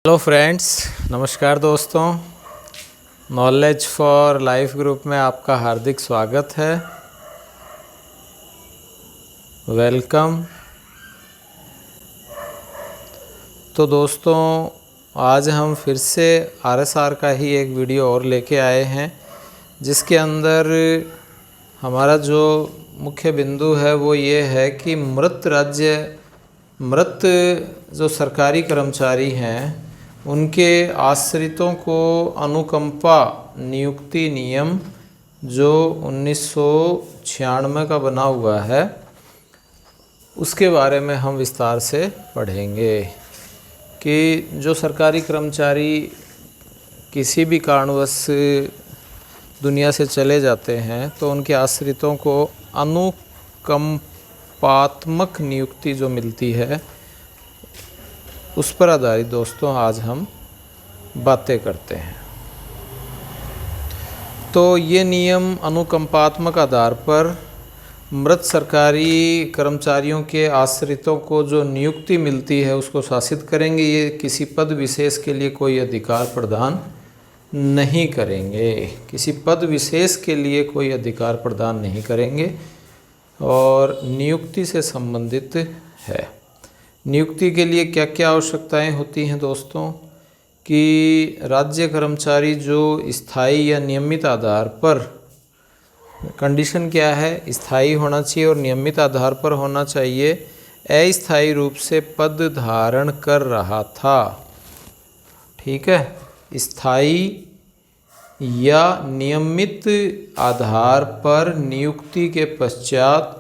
Hello friends, नमस्कार दोस्तों। Knowledge for life group में आपका हार्दिक स्वागत है। वेलकम। तो दोस्तों, आज हम फिर से आरएसआर का ही एक वीडियो और लेके आए हैं, जिसके अंदर हमारा जो मुख्य बिंदु है वो ये है कि मृत जो सरकारी कर्मचारी हैं उनके आश्रितों को अनुकंपा नियुक्ति नियम जो 1996 का बना हुआ है उसके बारे में हम विस्तार से पढ़ेंगे कि जो सरकारी कर्मचारी किसी भी कारणवश दुनिया से चले जाते हैं तो उनके आश्रितों को अनुकंपात्मक नियुक्ति जो मिलती है उस पर आधारित दोस्तों आज हम बातें करते हैं। तो ये नियम अनुकंपात्मक आधार पर मृत सरकारी कर्मचारियों के आश्रितों को जो नियुक्ति मिलती है उसको शासित करेंगे। ये किसी पद विशेष के लिए कोई अधिकार प्रदान नहीं करेंगे, किसी पद विशेष के लिए कोई अधिकार प्रदान नहीं करेंगे और नियुक्ति से संबंधित है। नियुक्ति के लिए क्या क्या आवश्यकताएं होती हैं दोस्तों, कि राज्य कर्मचारी जो स्थायी या नियमित आधार पर, कंडीशन क्या है, स्थायी होना चाहिए और नियमित आधार पर होना चाहिए, अस्थायी रूप से पद धारण कर रहा था। ठीक है, स्थायी या नियमित आधार पर नियुक्ति के पश्चात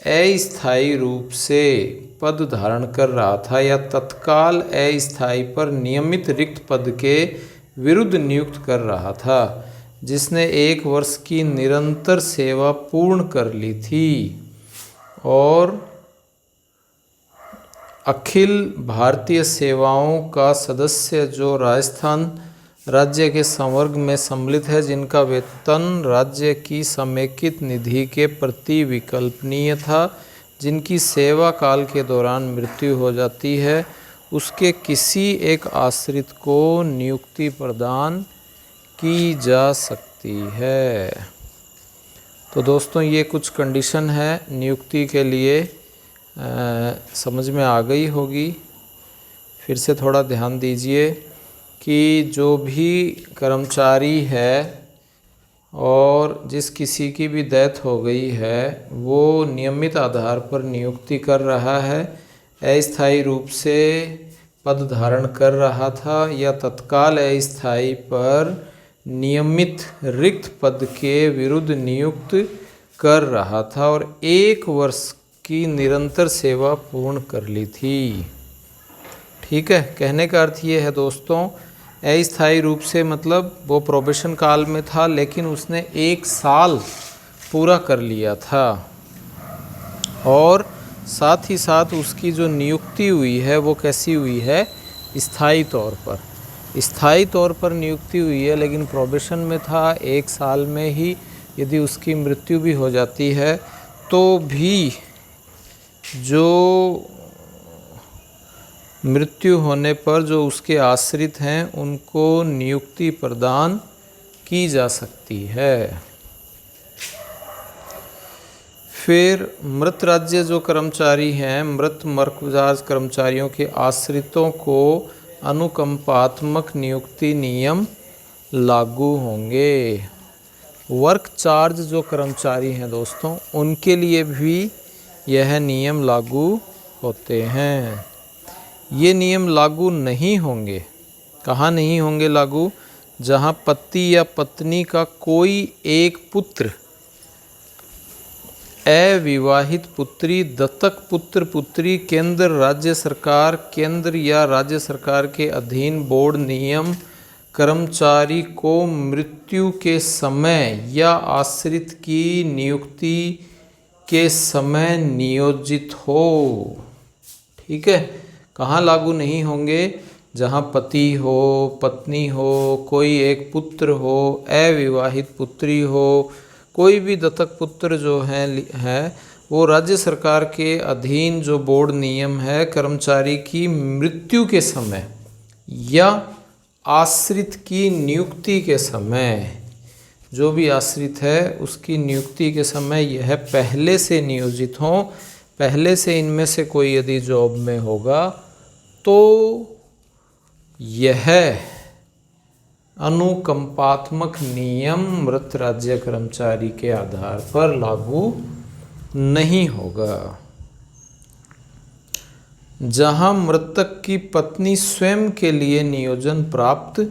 अस्थायी रूप से पद धारण कर रहा था या तत्काल अस्थायी पर नियमित रिक्त पद के विरुद्ध नियुक्त कर रहा था, जिसने 1 वर्ष की निरंतर सेवा पूर्ण कर ली थी और अखिल भारतीय सेवाओं का सदस्य जो राजस्थान राज्य के संवर्ग में सम्मिलित है, जिनका वेतन राज्य की समेकित निधि के प्रति विकल्पनीय था, जिनकी सेवा काल के दौरान मृत्यु हो जाती है, उसके किसी एक आश्रित को नियुक्ति प्रदान की जा सकती है। तो दोस्तों, ये कुछ कंडीशन है नियुक्ति के लिए, समझ में आ गई होगी। फिर से थोड़ा ध्यान दीजिए कि जो भी कर्मचारी है और जिस किसी की भी डेथ हो गई है वो नियमित आधार पर नियुक्ति कर रहा है, अस्थायी रूप से पद धारण कर रहा था या तत्काल अस्थायी पर नियमित रिक्त पद के विरुद्ध नियुक्त कर रहा था और 1 वर्ष की निरंतर सेवा पूर्ण कर ली थी। ठीक है, कहने का अर्थ ये है दोस्तों, अस्थायी रूप से मतलब वो प्रोबेशन काल में था लेकिन उसने 1 साल पूरा कर लिया था और साथ ही साथ उसकी जो नियुक्ति हुई है वो कैसी हुई है, स्थायी तौर पर। स्थायी तौर पर नियुक्ति हुई है लेकिन प्रोबेशन में था, 1 साल में ही यदि उसकी मृत्यु भी हो जाती है तो भी जो मृत्यु होने पर जो उसके आश्रित हैं उनको नियुक्ति प्रदान की जा सकती है। फिर मृत राज्य जो कर्मचारी हैं, मृत मर्कजाज कर्मचारियों के आश्रितों को अनुकंपात्मक नियुक्ति नियम लागू होंगे। वर्क चार्ज जो कर्मचारी हैं दोस्तों, उनके लिए भी यह नियम लागू होते हैं। ये नियम लागू नहीं होंगे, कहाँ नहीं होंगे लागू, जहाँ पति या पत्नी का कोई एक पुत्र, अविवाहित पुत्री, दत्तक पुत्र पुत्री, केंद्र राज्य सरकार, केंद्र या राज्य सरकार के अधीन बोर्ड नियम कर्मचारी को मृत्यु के समय या आश्रित की नियुक्ति के समय नियोजित हो। ठीक है, कहाँ लागू नहीं होंगे, जहाँ पति हो, पत्नी हो, कोई एक पुत्र हो, अविवाहित पुत्री हो, कोई भी दत्तक पुत्र जो है वो राज्य सरकार के अधीन जो बोर्ड नियम है कर्मचारी की मृत्यु के समय या आश्रित की नियुक्ति के समय, जो भी आश्रित है उसकी नियुक्ति के समय यह पहले से नियोजित हों, पहले से इनमें से कोई यदि जॉब में होगा तो यह अनुकंपात्मक नियम मृत राज्य कर्मचारी के आधार पर लागू नहीं होगा। जहां मृतक की पत्नी स्वयं के लिए नियोजन प्राप्त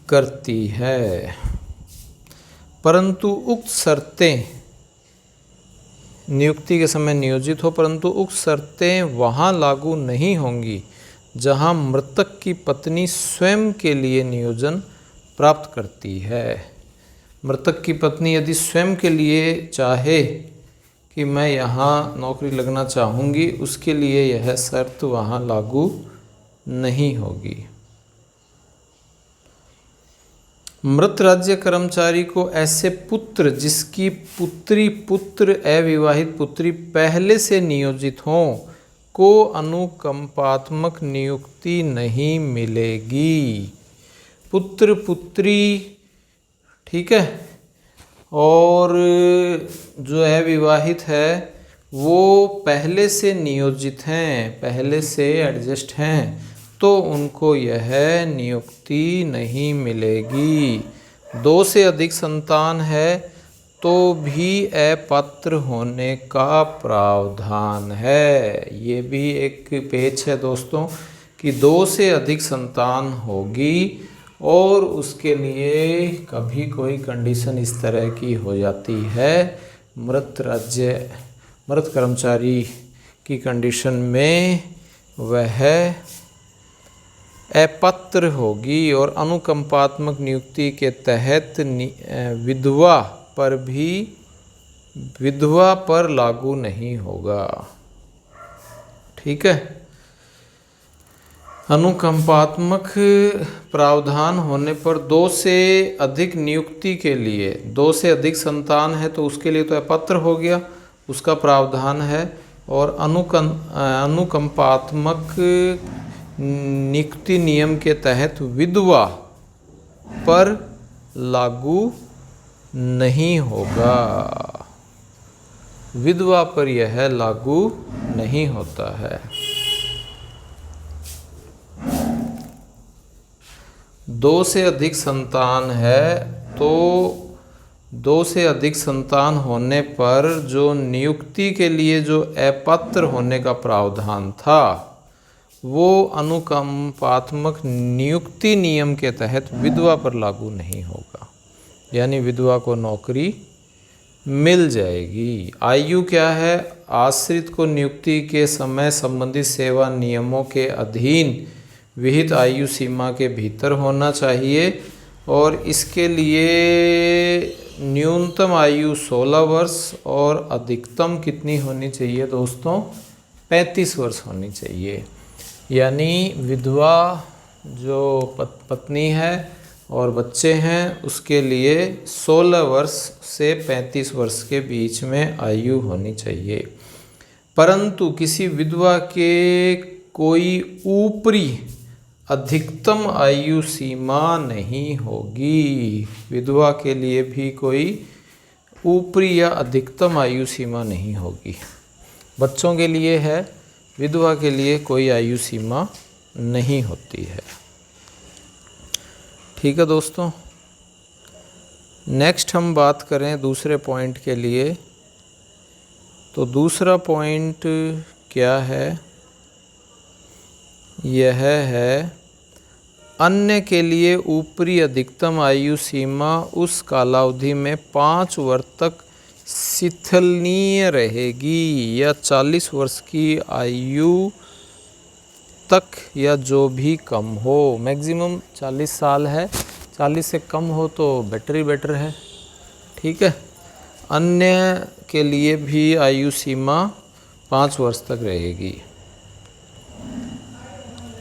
करती है, परंतु उक्त शर्तें नियुक्ति के समय नियोजित हो, परंतु उक्त शर्तें वहां लागू नहीं होंगी जहां मृतक की पत्नी स्वयं के लिए नियोजन प्राप्त करती है। मृतक की पत्नी यदि स्वयं के लिए चाहे कि मैं यहाँ नौकरी लगना चाहूँगी, उसके लिए यह शर्त वहाँ लागू नहीं होगी। मृत राज्य कर्मचारी को ऐसे पुत्र जिसकी पुत्र अविवाहित पुत्री पहले से नियोजित हों को अनुकंपात्मक नियुक्ति नहीं मिलेगी। पुत्र पुत्री, ठीक है, और जो अविवाहित है वो पहले से नियोजित हैं, पहले से एडजस्ट हैं, तो उनको यह नियुक्ति नहीं मिलेगी। 2 से अधिक संतान है तो भी अपात्र होने का प्रावधान है। ये भी एक पेच है दोस्तों कि 2 से अधिक संतान होगी और उसके लिए कभी कोई कंडीशन इस तरह की हो जाती है, मृत कर्मचारी की कंडीशन में वह अपात्र होगी और अनुकंपात्मक नियुक्ति के तहत विधवा पर लागू नहीं होगा। ठीक है, अनुकंपात्मक प्रावधान होने पर 2 से अधिक नियुक्ति के लिए, 2 से अधिक संतान है तो उसके लिए तो अपात्र हो गया, उसका प्रावधान है, और अनुकंपात्मक नियुक्ति नियम के तहत विधवा पर लागू नहीं होगा। विधवा पर यह लागू नहीं होता है। 2 से अधिक संतान है तो 2 से अधिक संतान होने पर जो नियुक्ति के लिए जो अपात्र होने का प्रावधान था वो अनुकंपात्मक नियुक्ति नियम के तहत विधवा पर लागू नहीं होगा, यानी विधवा को नौकरी मिल जाएगी। आयु क्या है? आश्रित को नियुक्ति के समय संबंधित सेवा नियमों के अधीन विहित आयु सीमा के भीतर होना चाहिए और इसके लिए न्यूनतम आयु 16 वर्ष और अधिकतम कितनी होनी चाहिए दोस्तों? 35 वर्ष होनी चाहिए। यानी विधवा जो पत्नी है और बच्चे हैं उसके लिए 16 वर्ष से 35 वर्ष के बीच में आयु होनी चाहिए। परंतु किसी विधवा के कोई ऊपरी अधिकतम आयु सीमा नहीं होगी। विधवा के लिए भी कोई ऊपरी या अधिकतम आयु सीमा नहीं होगी। बच्चों के लिए है, विधवा के लिए कोई आयु सीमा नहीं होती है। ठीक है दोस्तों, नेक्स्ट हम बात करें दूसरे पॉइंट के लिए। तो दूसरा पॉइंट क्या है? यह है अन्य के लिए ऊपरी अधिकतम आयु सीमा उस कालावधि में 5 वर्ष तक शिथिलनीय रहेगी या 40 वर्ष की आयु तक या जो भी कम हो। मैक्सिमम 40 साल है, 40 से कम हो तो बेटर है। ठीक है, अन्य के लिए भी आयु सीमा 5 वर्ष तक रहेगी।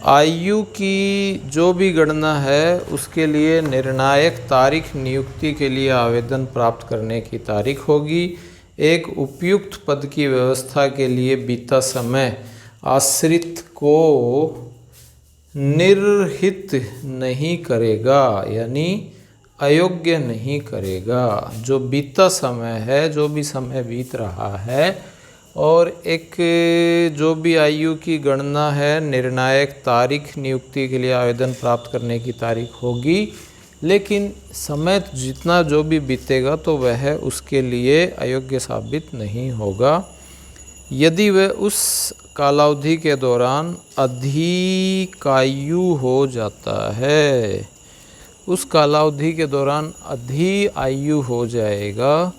आयु की जो भी गणना है उसके लिए निर्णायक तारीख नियुक्ति के लिए आवेदन प्राप्त करने की तारीख होगी। एक उपयुक्त पद की व्यवस्था के लिए बीता समय आश्रित को निर्हित नहीं करेगा, यानी अयोग्य नहीं करेगा। जो बीता समय है, जो भी समय बीत रहा है, और एक जो भी आयु की गणना है, निर्णायक तारीख नियुक्ति के लिए आवेदन प्राप्त करने की तारीख होगी, लेकिन समय जितना जो भी बीतेगा तो वह उसके लिए अयोग्य साबित नहीं होगा यदि वह उस कालावधि के दौरान अधिकायु हो जाता है। उस कालावधि के दौरान अधिआयु हो जाएगा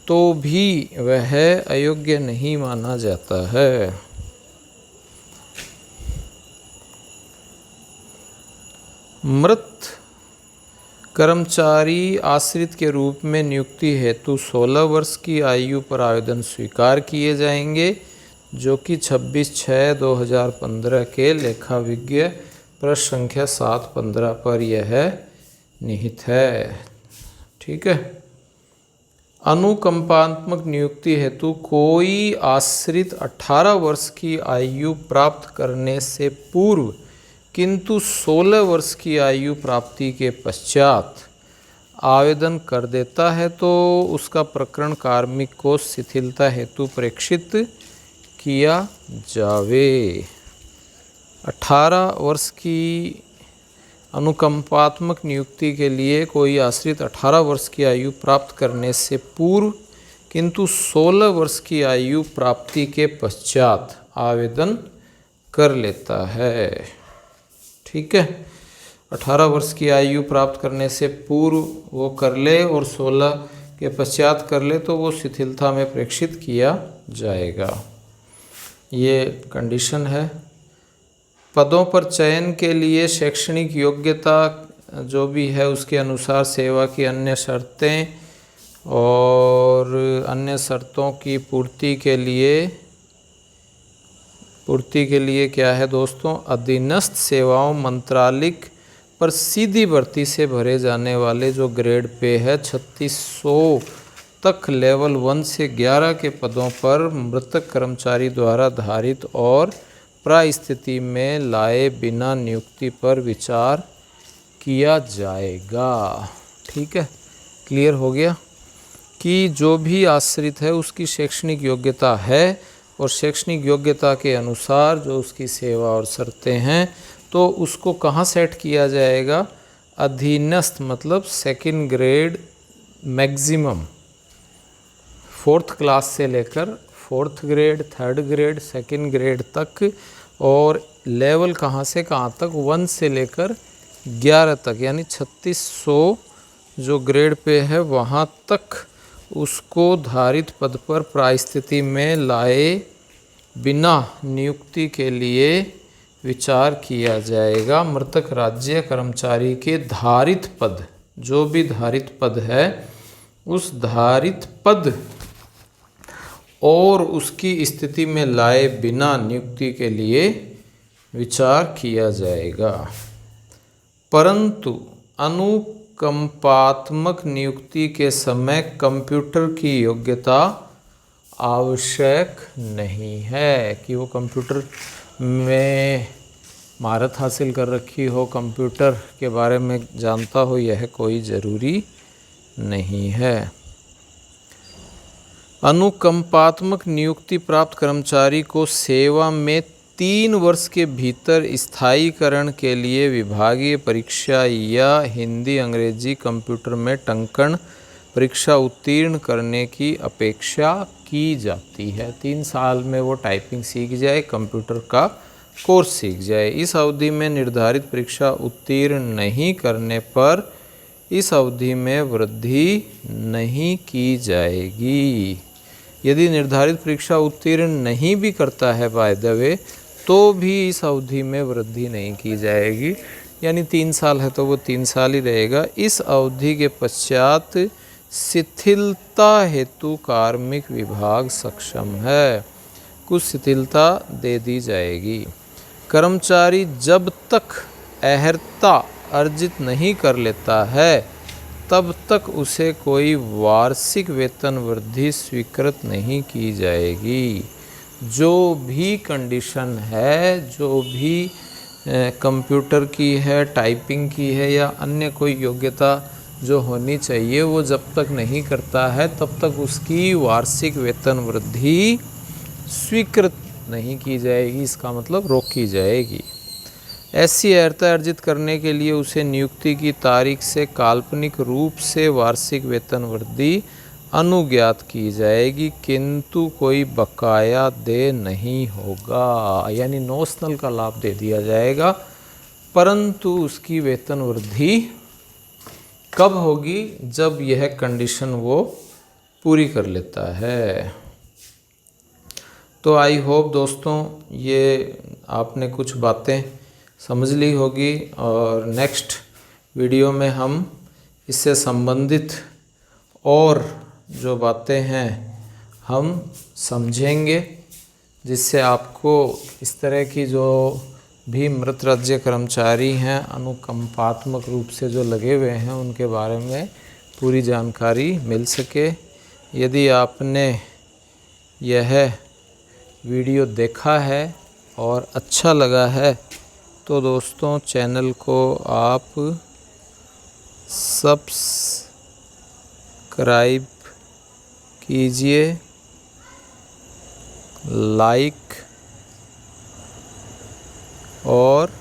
तो भी वह अयोग्य नहीं माना जाता है। मृत कर्मचारी आश्रित के रूप में नियुक्ति हेतु 16 वर्ष की आयु पर आवेदन स्वीकार किए जाएंगे, जो कि 26/6/2015 के लेखा विज्ञ पृष्ठ संख्या 715 पर यह निहित है। ठीक है। अनुकंपात्मक नियुक्ति हेतु कोई आश्रित 18 वर्ष की आयु प्राप्त करने से पूर्व किंतु 16 वर्ष की आयु प्राप्ति के पश्चात आवेदन कर देता है तो उसका प्रकरण कार्मिक को शिथिलता हेतु प्रेक्षित किया जावे। 18 वर्ष की अनुकंपात्मक नियुक्ति के लिए कोई आश्रित 18 वर्ष की आयु प्राप्त करने से पूर्व किंतु 16 वर्ष की आयु प्राप्ति के पश्चात आवेदन कर लेता है। ठीक है। 18 वर्ष की आयु प्राप्त करने से पूर्व वो कर ले और 16 के पश्चात कर ले तो वो शिथिलता में प्रेक्षित किया जाएगा। ये कंडीशन है। पदों पर चयन के लिए शैक्षणिक योग्यता जो भी है उसके अनुसार सेवा की अन्य शर्तें और अन्य शर्तों की पूर्ति के लिए क्या है दोस्तों, अधीनस्थ सेवाओं मंत्रालिक पर सीधी भर्ती से भरे जाने वाले जो ग्रेड पे है 3600 तक लेवल 1 से 11 के पदों पर मृतक कर्मचारी द्वारा धारित और प्रास्थिति में लाए बिना नियुक्ति पर विचार किया जाएगा। ठीक है। क्लियर हो गया कि जो भी आश्रित है उसकी शैक्षणिक योग्यता है और शैक्षणिक योग्यता के अनुसार जो उसकी सेवा और शर्तें हैं तो उसको कहाँ सेट किया जाएगा, अधीनस्थ मतलब second grade maximum 4th class से लेकर 4th grade 3rd grade 2nd grade तक, और लेवल कहाँ से कहाँ तक 1 से लेकर 11 तक, यानी 3600 जो ग्रेड पे है वहाँ तक उसको धारित पद पर प्रास्थिति में लाए बिना नियुक्ति के लिए विचार किया जाएगा। मृतक राज्य कर्मचारी के धारित पद, जो भी धारित पद है उस धारित पद और उसकी स्थिति में लाए बिना नियुक्ति के लिए विचार किया जाएगा। परंतु अनुकंपात्मक नियुक्ति के समय कंप्यूटर की योग्यता आवश्यक नहीं है कि वो कंप्यूटर में महारत हासिल कर रखी हो, कंप्यूटर के बारे में जानता हो, यह कोई ज़रूरी नहीं है। अनुकंपात्मक नियुक्ति प्राप्त कर्मचारी को सेवा में 3 वर्ष के भीतर स्थायीकरण के लिए विभागीय परीक्षा या हिंदी अंग्रेजी कंप्यूटर में टंकण परीक्षा उत्तीर्ण करने की अपेक्षा की जाती है। 3 साल में वो टाइपिंग सीख जाए, कंप्यूटर का कोर्स सीख जाए। इस अवधि में निर्धारित परीक्षा उत्तीर्ण नहीं करने पर इस अवधि में वृद्धि नहीं की जाएगी। यदि निर्धारित परीक्षा उत्तीर्ण नहीं भी करता है बाय द वे तो भी इस अवधि में वृद्धि नहीं की जाएगी, यानी 3 साल है तो वो 3 साल ही रहेगा। इस अवधि के पश्चात शिथिलता हेतु कार्मिक विभाग सक्षम है, कुछ शिथिलता दे दी जाएगी। कर्मचारी जब तक अर्हता अर्जित नहीं कर लेता है तब तक उसे कोई वार्षिक वेतन वृद्धि स्वीकृत नहीं की जाएगी। जो भी कंडीशन है, जो भी कंप्यूटर की है, टाइपिंग की है या अन्य कोई योग्यता जो होनी चाहिए वो जब तक नहीं करता है तब तक उसकी वार्षिक वेतन वृद्धि स्वीकृत नहीं की जाएगी, इसका मतलब रोकी जाएगी। ऐसी अर्हता अर्जित करने के लिए उसे नियुक्ति की तारीख से काल्पनिक रूप से वार्षिक वेतन वृद्धि अनुज्ञात की जाएगी, किंतु कोई बकाया देय नहीं होगा, यानी नॉशनल का लाभ दे दिया जाएगा, परंतु उसकी वेतन वृद्धि कब होगी, जब यह कंडीशन वो पूरी कर लेता है। तो आई होप दोस्तों ये आपने कुछ बातें समझ ली होगी और नेक्स्ट वीडियो में हम इससे संबंधित और जो बातें हैं हम समझेंगे, जिससे आपको इस तरह की जो भी मृत राज्य कर्मचारी हैं अनुकंपात्मक रूप से जो लगे हुए हैं उनके बारे में पूरी जानकारी मिल सके। यदि आपने यह वीडियो देखा है और अच्छा लगा है तो दोस्तों चैनल को आप सब्सक्राइब कीजिए, लाइक और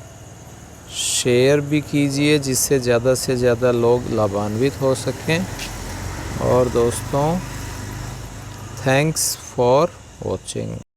शेयर भी कीजिए, जिससे ज़्यादा से ज़्यादा लोग लाभान्वित हो सकें। और दोस्तों थैंक्स फॉर वॉचिंग।